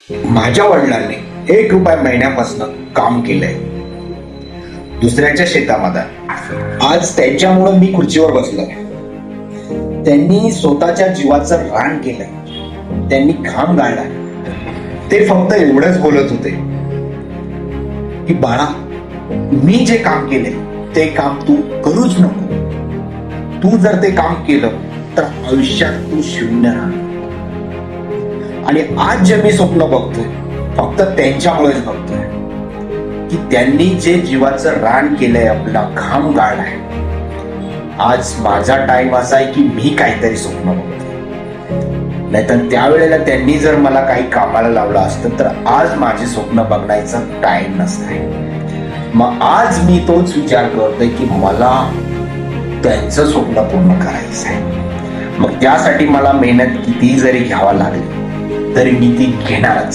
माझ्या वडिलांनी 1 रुपया महिन्यापासून काम केलंय दुसऱ्याच्या शेतामध्ये. आज त्यांच्यामुळे मी खुर्चीवर बसलोय. त्यांनी स्वतःच्या जीवाचं रान केलंय, त्यांनी घाम गाळलाय. ते फक्त एवढंच बोलत होते की बाळा, मी जे काम केले ते काम तू करूच नको. तू जर ते काम केलं तर आयुष्यात तू शून्य राहणार. आणि आज जे मी स्वप्न बघतोय फक्त त्यांच्यामुळेच बघतोय की त्यांनी जे जीवाचं रान केलंय, आपला घाम गाळलाय. आज माझा टाइम असा आहे की मी काहीतरी स्वप्न बघतोय. नाहीतर त्यावेळेला त्यांनी जर मला काही कामाला लावलं असतं तर आज माझे स्वप्न बघण्याचा टाइम नसताय. मग आज मी तोच विचार करतोय की मला त्यांचं स्वप्न पूर्ण करायचं आहे. मग त्यासाठी मला मेहनत कितीही जरी घ्यावा लागली तरी मी ती घेणारच.